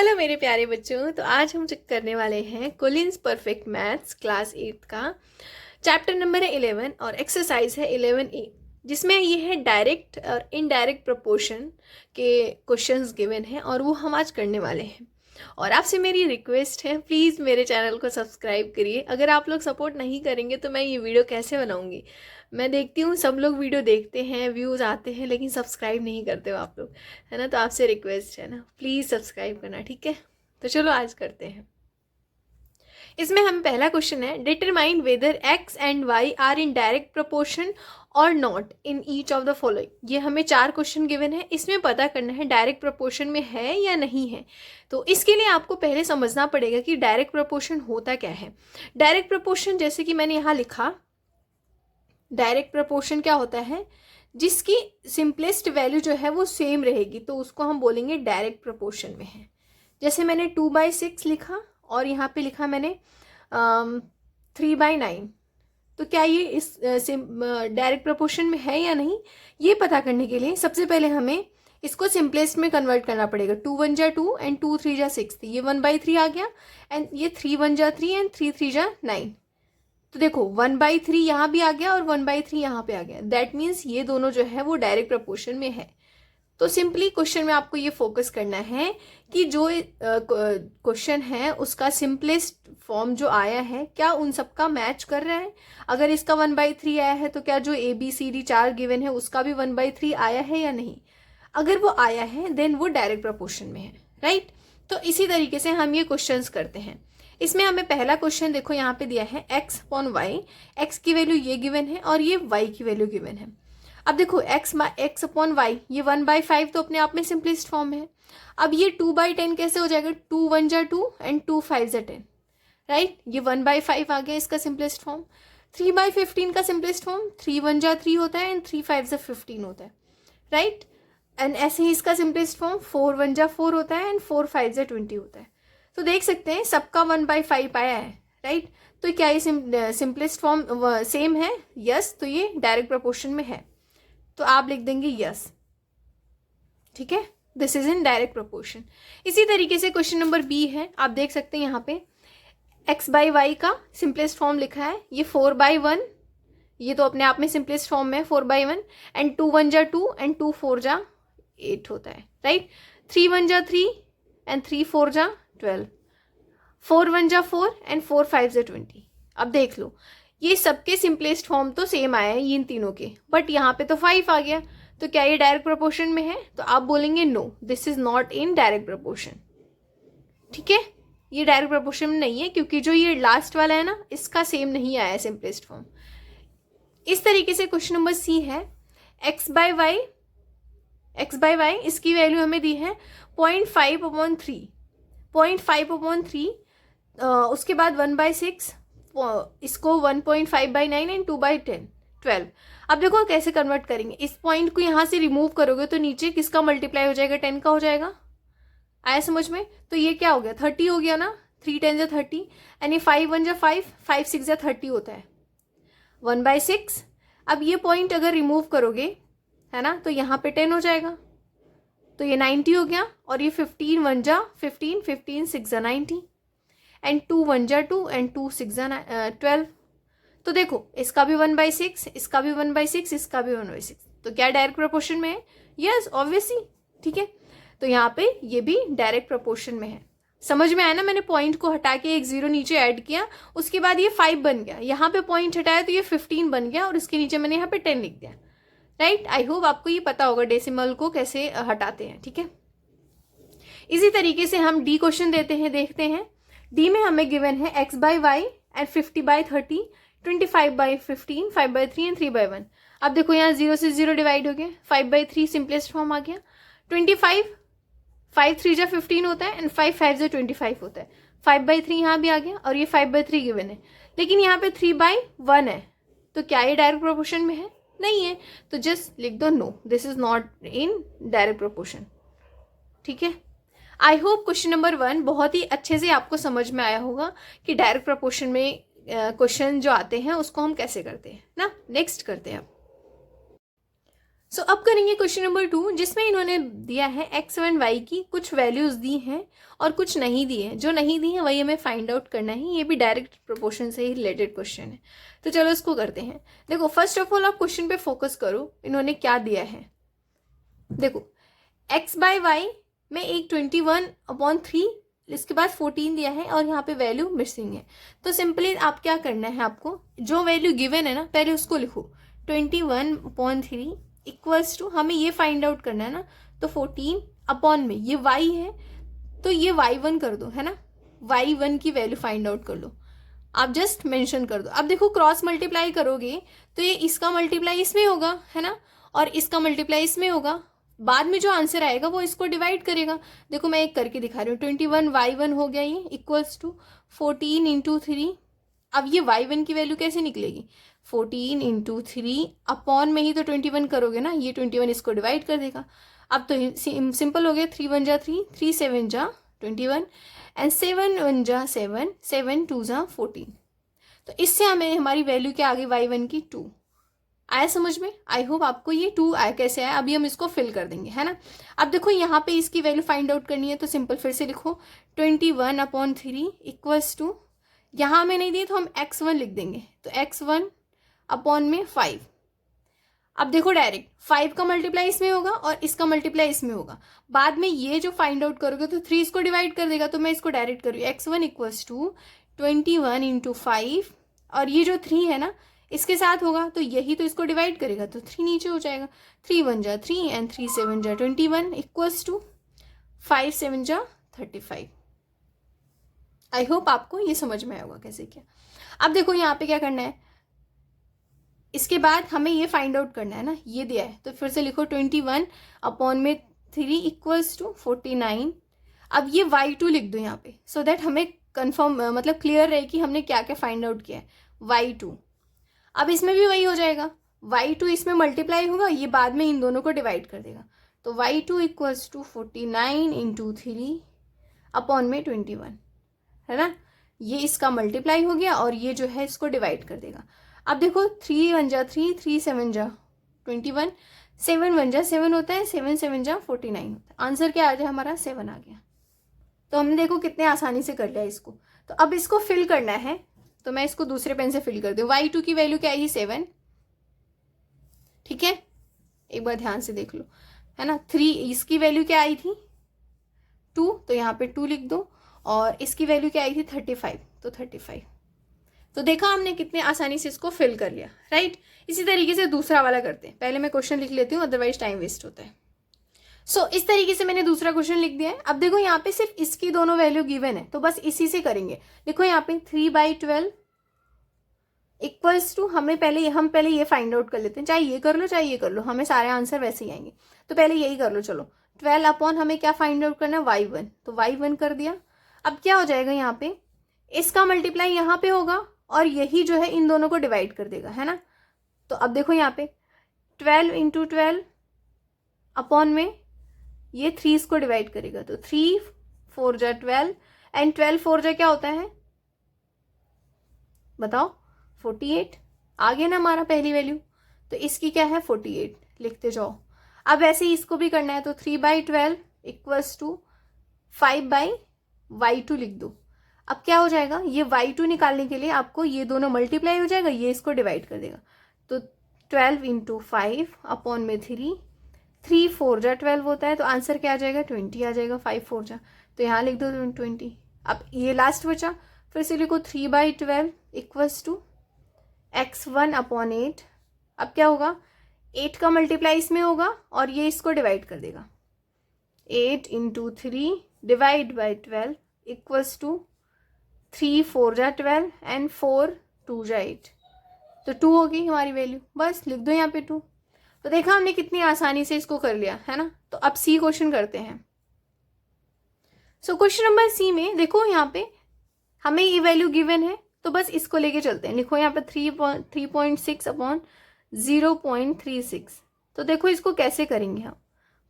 Hello मेरे प्यारे बच्चों। तो आज हम चेक करने वाले हैं कोलिन्स परफेक्ट मैथ्स क्लास 8 का चैप्टर नंबर है 11 और एक्सरसाइज है 11A, जिसमें ये है डायरेक्ट और इनडायरेक्ट प्रोपोर्शन के क्वेश्चंस गिवन हैं और वो हम आज करने वाले हैं। और आपसे मेरी रिक्वेस्ट है, प्लीज़ मेरे चैनल को सब्सक्राइब करिए। अगर आप लोग सपोर्ट नहीं करेंगे तो मैं ये वीडियो कैसे बनाऊंगी। मैं देखती हूँ सब लोग वीडियो देखते हैं, व्यूज़ आते हैं, लेकिन सब्सक्राइब नहीं करते हो आप लोग, है ना। तो आपसे रिक्वेस्ट है ना, प्लीज़ सब्सक्राइब करना, ठीक है। तो चलो आज करते हैं। इसमें हम पहला क्वेश्चन है, determine whether x and y are in direct proportion और not in each of the following. ये हमें 4 क्वेश्चन गिवन है, इसमें पता करना है डायरेक्ट प्रोपोर्शन में है या नहीं है। तो इसके लिए आपको पहले समझना पड़ेगा कि डायरेक्ट प्रोपोर्शन होता क्या है। डायरेक्ट प्रोपोर्शन, जैसे कि मैंने यहाँ लिखा, डायरेक्ट प्रोपोर्शन क्या होता है, जिसकी सिंपलेस्ट वैल्यू जो है वो सेम रहेगी, तो उसको हम बोलेंगे डायरेक्ट प्रोपोर्शन में है। जैसे मैंने 2/6 लिखा और यहाँ पे लिखा मैंने 3/9, तो क्या ये इस डायरेक्ट प्रोपोर्शन में है या नहीं, ये पता करने के लिए सबसे पहले हमें इसको सिंपलेस्ट में कन्वर्ट करना पड़ेगा। 2 1 जा 2 एंड 2 3 जा 6, ये 1/3 आ गया, एंड ये 3 1 जा 3 एंड 3 3 जा 9। तो देखो 1/3 यहाँ भी आ गया और 1/3 यहाँ पे आ गया। दैट मीन्स ये दोनों जो है वो डायरेक्ट प्रोपोर्शन में है। तो सिंपली क्वेश्चन में आपको ये फोकस करना है कि जो क्वेश्चन है उसका सिंपलेस्ट फॉर्म जो आया है, क्या उन सबका मैच कर रहा है। अगर इसका 1/3 आया है तो क्या जो ABCD 4 गिवन है उसका भी 1/3 आया है या नहीं। अगर वो आया है देन वो डायरेक्ट प्रोपोर्शन में है, राइट। तो इसी तरीके से हम ये क्वेश्चंस करते हैं। इसमें हमें पहला क्वेश्चन देखो यहाँ पे दिया है x/y, x की वैल्यू ये गिवन है और ये y की वैल्यू गिवन है। अब देखो x/y, ये 1/5 तो अपने आप में सिंपलेस्ट फॉर्म है। अब ये 2/10 कैसे हो जाएगा, 2 1 जा 2 एंड 2 5 जा 10, राइट। ये 1/5 आ गया इसका सिंपलेस्ट फॉर्म। 3/15 का सिंपलेस्ट फॉर्म 3 1 जा 3 होता है एंड 3 5 जा 15 होता है, राइट। एंड ऐसे ही इसका सिंपलेस्ट फॉर्म 4 1 जा 4 होता है एंड 4 5 जा 20 होता है। तो देख सकते हैं सबका 1/5 आया है, राइट। तो क्या ये सिंपलेस्ट फॉर्म सेम है, यस। तो ये डायरेक्ट प्रोपोर्शन में है, तो आप लिख देंगे यस, ठीक है। This is in direct proportion. इसी तरीके से क्वेश्चन नंबर बी है, आप देख सकते हैं यहाँ पे x/y का सिंपलेस्ट फॉर्म लिखा है, ये 4/1, ये तो अपने आप में सिंपलेस्ट फॉर्म में 4/1 एंड 2 1 जा 2 एंड 2 4 जा 8 होता है, राइट। 3 1 जा 3 एंड 3 4 जा 12, 4 1 जा 4 एंड 4 5 जा 20। अब देख लो ये सबके सिंपलेस्ट फॉर्म तो सेम आया है इन तीनों के, बट यहाँ पे तो 5 आ गया। तो क्या ये डायरेक्ट प्रोपोर्शन में है, तो आप बोलेंगे no, this is not in direct proportion, ठीक है। ये डायरेक्ट प्रोपोर्शन में नहीं है क्योंकि जो ये लास्ट वाला है ना, इसका सेम नहीं आया है सिंपलेस्ट फॉर्म। इस तरीके से क्वेश्चन नंबर सी है, x/y, इसकी वैल्यू हमें दी है 0.5/3, 0.5/3, उसके बाद 1/6, इसको 1.5/9 एंड 2/10, 12। अब देखो कैसे कन्वर्ट करेंगे, इस पॉइंट को यहाँ से रिमूव करोगे तो नीचे किसका मल्टीप्लाई हो जाएगा, 10 का हो जाएगा। आया समझ में। तो ये क्या हो गया, 30 हो गया ना, 3 10 जा 30 एंड ये 5 1 जा 5, 5 6 जा 30 होता है, 1/6। अब ये पॉइंट अगर रिमूव करोगे, है ना, तो यहाँ पे 10 हो जाएगा, तो ये 90 हो गया। और ये 15 1 जा 15, 15 6 जा 90 एंड 2 1 जा 2 एंड 2 6 जा 12। तो देखो इसका भी 1/6, इसका भी 1/6, इसका भी 1/6, तो क्या डायरेक्ट प्रोपोर्शन में है, यस ऑब्वियसली, ठीक है। तो यहाँ पे ये भी डायरेक्ट प्रोपोर्शन में है। समझ में आया ना, मैंने पॉइंट को हटा के एक 0 नीचे ऐड किया, उसके बाद ये 5 बन गया, यहाँ पे पॉइंट हटाया तो ये 15 बन गया और इसके नीचे मैंने यहाँ पे 10 लिख दिया, राइट। आई होप आपको ये पता होगा डेसिमल को कैसे हटाते हैं, ठीक है। इसी तरीके से हम डी क्वेश्चन देते हैं, देखते हैं। डी में हमें गिवन है x/y एंड 50/30, 25/15, 5/3 एंड 3/1। अब देखो यहाँ 0 से 0 डिवाइड हो गया, 5/3 सिंपलेस्ट फॉर्म आ गया, 25, 5 3 जा 15 होता है एंड 5 5 जा 25 होता है, 5/3 यहाँ भी आ गया और ये 5/3 गिवन है, लेकिन यहाँ पे 3/1 है। तो क्या ये डायरेक्ट प्रोपोर्शन में है, नहीं है। तो जस्ट लिख दो no, this is not in direct proportion, ठीक है। आई होप क्वेश्चन नंबर 1 बहुत ही अच्छे से आपको समझ में आया होगा कि डायरेक्ट प्रोपोर्शन में क्वेश्चन जो आते हैं उसको हम कैसे करते हैं ना। नेक्स्ट करते हैं आप। सो अब करेंगे क्वेश्चन नंबर 2, जिसमें इन्होंने दिया है एक्स वन वाई की कुछ वैल्यूज दी हैं और कुछ नहीं दी है। जो नहीं दी है वही हमें फाइंड आउट करना है। ये भी डायरेक्ट प्रोपोर्शन से ही रिलेटेड क्वेश्चन है, तो चलो इसको करते हैं। देखो फर्स्ट ऑफ ऑल आप क्वेश्चन पे फोकस करो, इन्होंने क्या दिया है। देखो एक्स बाय वाई में एक 21/3, इसके बाद 14 दिया है और यहाँ पे वैल्यू मिसिंग है। तो सिंपली आप क्या करना है, आपको जो वैल्यू गिवन है ना पहले उसको लिखो। 21/3 इक्वल्स टू, हमें ये फाइंड आउट करना है ना, तो 14 अपॉन में ये y है तो ये y1 कर दो, है ना। y1 की वैल्यू फाइंड आउट कर लो, आप जस्ट मेंशन कर दो। अब देखो क्रॉस मल्टीप्लाई करोगे तो ये इसका मल्टीप्लाई इसमें होगा, है ना, और इसका मल्टीप्लाई इसमें होगा। बाद में जो आंसर आएगा वो इसको डिवाइड करेगा। देखो मैं एक करके दिखा रही हूँ। 21y1 हो गया ये इक्वल्स टू 14 इंटू 3। अब ये y1 की वैल्यू कैसे निकलेगी, 14 इंटू 3 अपॉन में ही तो 21 करोगे ना, ये 21 इसको डिवाइड कर देगा। अब तो सिंपल हो गया, 3 1 जा 3, 3 7 जा 21 एंड 7 1 जा 7, 7 2 जा 14। तो इससे हमें हमारी वैल्यू क्या आ गई y1 की 2। आया समझ में? आई होप आपको ये 2 आया। कैसे आया, अभी हम इसको फिल कर देंगे, है ना। अब देखो यहाँ पे इसकी वैल्यू फाइंड आउट करनी है, तो सिंपल फिर से लिखो 21/3 इक्वल्स टू, यहाँ हमें नहीं दिए तो हम x1 लिख देंगे, तो x1 अपॉन में 5। अब देखो डायरेक्ट 5 का मल्टीप्लाई इसमें होगा और इसका मल्टीप्लाई इसमें होगा। बाद में ये जो फाइंड आउट करोगे तो 3 इसको डिवाइड कर देगा, तो मैं इसको डायरेक्ट कर रही हूँ। x1 इक्वल्स टू 21 इंटू 5, और ये जो 3 है ना इसके साथ होगा तो यही तो इसको डिवाइड करेगा, तो 3 नीचे हो जाएगा। 3 1 जा 3 एंड 3 7 जा 21 इक्वल्स टू 5 7 जा 35। आई होप आपको ये समझ में आएगा कैसे क्या। अब देखो यहाँ पे क्या करना है, इसके बाद हमें ये फाइंड आउट करना है ना, ये दिया है तो फिर से लिखो 21/3 इक्वल्स टू 49। अब ये y2 लिख दो यहाँ पे, सो दैट हमें कंफर्म मतलब क्लियर रहे कि हमने क्या क्या फाइंड आउट किया है। y2, अब इसमें भी वही हो जाएगा, y2 इसमें मल्टीप्लाई होगा, ये बाद में इन दोनों को डिवाइड कर देगा। तो y2 equals to 49 into 3 upon में 21, है ना। ये इसका मल्टीप्लाई हो गया और ये जो है इसको डिवाइड कर देगा। अब देखो 3 1 जा 3, 3 7 जा 21, 7 1 जा 7 होता है, 7 7 जा 49 होता है। आंसर क्या आ जाए हमारा 7 आ गया। तो हमने देखो कितने आसानी से कर लिया इसको। तो अब इसको फिल करना है, तो मैं इसको दूसरे पेन से फिल कर दूँ। y2 की वैल्यू क्या आई 7, ठीक है, एक बार ध्यान से देख लो, है ना। 3 इसकी वैल्यू क्या आई थी 2, तो यहाँ पे 2 लिख दो, और इसकी वैल्यू क्या आई थी 35, तो 35। तो देखा हमने कितने आसानी से इसको फिल कर लिया, राइट। इसी तरीके से दूसरा वाला करते हैं। पहले मैं क्वेश्चन लिख लेती हूँ, अदरवाइज टाइम वेस्ट होता है। सो इस तरीके से मैंने दूसरा क्वेश्चन लिख दिया है। अब देखो यहाँ पे सिर्फ इसकी दोनों वैल्यू गिवन है, तो बस इसी से करेंगे। देखो यहाँ पे 3/12 इक्वल्स टू, हम पहले ये फाइंड आउट कर लेते हैं। चाहे ये कर लो चाहे ये कर लो, हमें सारे आंसर वैसे ही आएंगे, तो पहले यही कर लो। चलो 12 अपॉन हमें क्या फाइंड आउट करना है y1, तो y1 कर दिया। अब क्या हो जाएगा, यहाँ पे इसका मल्टीप्लाई यहाँ पे होगा और यही जो है इन दोनों को डिवाइड कर देगा, है ना। तो अब देखो यहाँ पे 12 इंटू 12 अपॉन में ये 3 इसको डिवाइड करेगा, तो 3 4 जा 12 एंड 12 4 जा क्या होता है बताओ 48। आ गया ना हमारा पहली वैल्यू, तो इसकी क्या है 48, लिखते जाओ। अब ऐसे ही इसको भी करना है, तो 3/12 इक्वल्स टू 5/y2 लिख दो। अब क्या हो जाएगा, ये y2 निकालने के लिए आपको ये दोनों मल्टीप्लाई हो जाएगा, ये इसको डिवाइड कर देगा, तो 12 इंटू 5 अपॉन में 3 3 4 जा 12 होता है, तो आंसर क्या आ जाएगा 20 आ जाएगा। 5 4 जा, तो यहाँ लिख दो 20। अब ये लास्ट बचा, फिर से लिखो 3/12 इक्वल्स टू x1/8। अब क्या होगा, 8 का मल्टीप्लाई इसमें होगा और ये इसको डिवाइड कर देगा। 8 into 3 divide by 12 equals to 3 4 जा 12 एंड 4 2 जा 8, तो 2 होगी हमारी वैल्यू। बस लिख दो यहाँ पे 2। तो देखा हमने कितनी आसानी से इसको कर लिया, है ना। तो अब सी क्वेश्चन करते हैं। सो क्वेश्चन नंबर सी में देखो यहाँ पे हमें ये वैल्यू गिवन है, तो बस इसको लेके चलते हैं। लिखो यहाँ पे 3.6 अपॉन 0.36। तो देखो इसको कैसे करेंगे हम,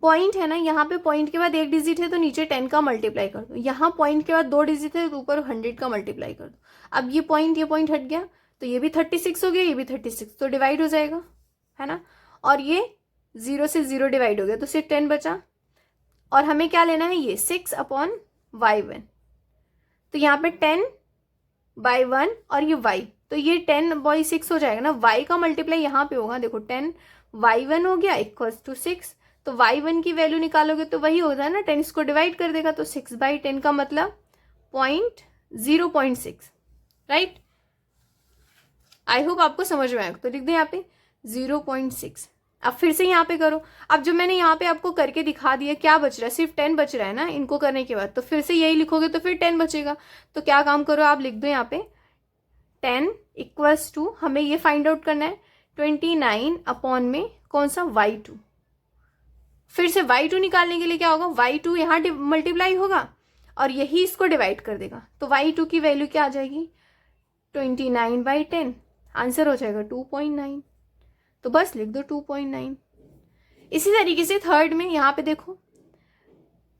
पॉइंट है ना, यहाँ पे पॉइंट के बाद 1 डिजिट है तो नीचे 10 का मल्टीप्लाई कर दो। यहाँ पॉइंट के बाद 2 डिजिट है तो ऊपर 100 का मल्टीप्लाई कर दो। अब ये पॉइंट हट गया, तो ये भी 36 हो गया, ये भी 36, तो डिवाइड हो जाएगा, है ना। और ये 0 से 0 डिवाइड हो गया तो सिर्फ 10 बचा। और हमें क्या लेना है, ये 6/y1। तो यहाँ पे 10/1 और ये y, तो ये 10/6 हो जाएगा ना। y का मल्टीप्लाई यहाँ पे होगा, देखो 10y1 हो गया इक्वल्स टू 6। तो y1 की वैल्यू निकालोगे तो वही होता है ना, 10 इसको डिवाइड कर देगा, तो 6/10 का मतलब 0.6, राइट। आई होप आपको समझ में आएगा। तो लिख दे यहाँ पे 0.6। अब फिर से यहाँ पे करो। अब जो मैंने यहाँ पे आपको करके दिखा दिया, क्या बच रहा है, सिर्फ 10 बच रहा है ना इनको करने के बाद। तो फिर से यही लिखोगे तो फिर 10 बचेगा। तो क्या काम करो, आप लिख दो यहाँ पे 10 इक्वल्स टू, हमें ये फाइंड आउट करना है 29 अपॉन में कौन सा, y2। फिर से y2 निकालने के लिए क्या होगा, y2 यहाँ मल्टीप्लाई होगा और यही इसको डिवाइड कर देगा। तो y2 की वैल्यू क्या आ जाएगी, 29/10, आंसर हो जाएगा 2.9। तो बस लिख दो 2.9। इसी तरीके से थर्ड में यहाँ पे देखो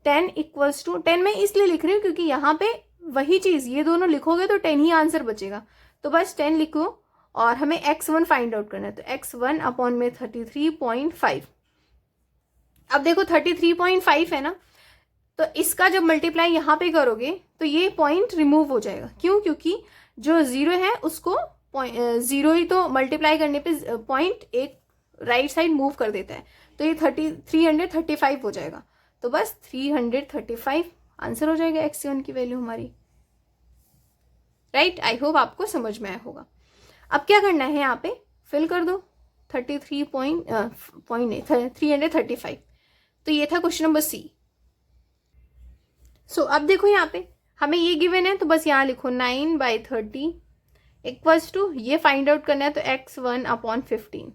10 इक्वल्स टू, 10 मैं इसलिए लिख रही हूँ क्योंकि यहाँ पे वही चीज़, ये दोनों लिखोगे तो 10 ही आंसर बचेगा। तो बस 10 लिखो और हमें x1 फाइंड आउट करना है। तो x1 अपॉन में 33.5। अब देखो 33.5 है ना, तो इसका जब मल्टीप्लाई यहाँ पे करोगे तो ये पॉइंट रिमूव हो जाएगा। क्यों, क्योंकि जो 0 है उसको 0 ही तो मल्टीप्लाई करने पे पॉइंट एक राइट साइड मूव कर देता है। तो ये 335 हो जाएगा। तो बस 335 आंसर हो जाएगा x1 की वैल्यू हमारी, राइट। आई होप आपको समझ में आया होगा। अब क्या करना है, यहाँ पे फिल कर दो 335। तो ये था क्वेश्चन नंबर सी। सो अब देखो यहाँ पे हमें ये गिवन है, तो बस यहाँ लिखो 9/30 इक्वल्स टू, ये फाइंड आउट करना है तो x1 अपॉन 15।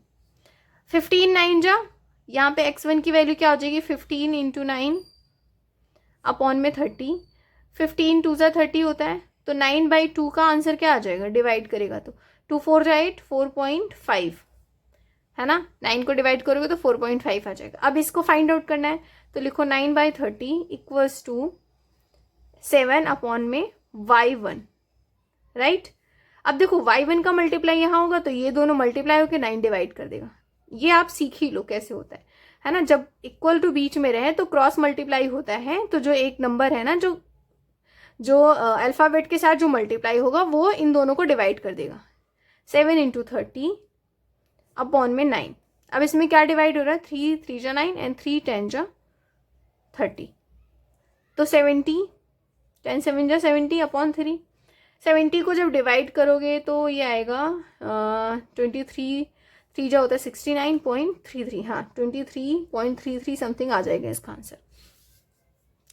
15 9 जा, यहाँ पे x1 की वैल्यू क्या हो जाएगी, 15 इंटू 9 अपॉन में 30। 15 2 जा 30 होता है, तो 9/2 का आंसर क्या आ जाएगा, डिवाइड करेगा तो 2 4 जा 8, 4.5 है ना। 9 को डिवाइड करोगे तो 4.5 आ जाएगा। अब इसको फाइंड आउट करना है तो लिखो 9/30 इक्वल्स टू 7 अपॉन में y1, राइट। अब देखो y1 का मल्टीप्लाई यहाँ होगा तो ये दोनों मल्टीप्लाई होकर 9 डिवाइड कर देगा। ये आप सीख ही लो कैसे होता है ना। जब इक्वल टू बीच में रहे तो क्रॉस मल्टीप्लाई होता है, तो जो एक नंबर है ना, जो अल्फाबेट के साथ जो मल्टीप्लाई होगा वो इन दोनों को डिवाइड कर देगा। 7 इंटू 30 अपॉन में 9। अब इसमें क्या डिवाइड हो रहा है, 3 3 जा 9 एंड 3 10 जा 30। तो 70, 10 7 जा 70 अपॉन 3। 70 को जब डिवाइड करोगे तो ये आएगा 23, 3 जा होता है 69.33, हाँ 23.33 समथिंग आ जाएगा इसका आंसर।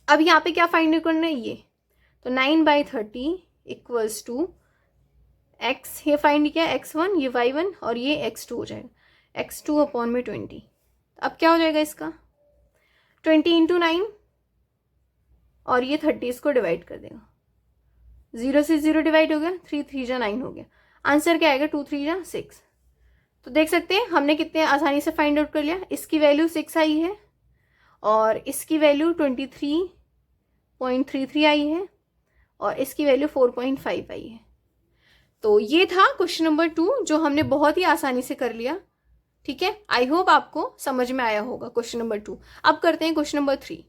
अब यहाँ पे क्या फाइंड करना है, ये तो 9/30 इक्वल्स टू x, ये फाइंड किया x1, ये y1 और ये x2 हो जाएगा, x2 अपॉन में 20। अब क्या हो जाएगा इसका, 20 इंटू 9 और ये 30 इसको डिवाइड कर देगा। 0 से 0 डिवाइड हो गया, 3 3 जा 9 हो गया। आंसर क्या आएगा, 2 3 जा 6। तो देख सकते हैं हमने कितने आसानी से फाइंड आउट कर लिया। इसकी वैल्यू 6 आई है और इसकी वैल्यू 23.33 आई है और इसकी वैल्यू 4.5 आई है। तो ये था क्वेश्चन नंबर 2 जो हमने बहुत ही आसानी से कर लिया, ठीक है। आई होप आपको समझ में आया होगा क्वेश्चन नंबर 2। अब करते हैं क्वेश्चन नंबर 3।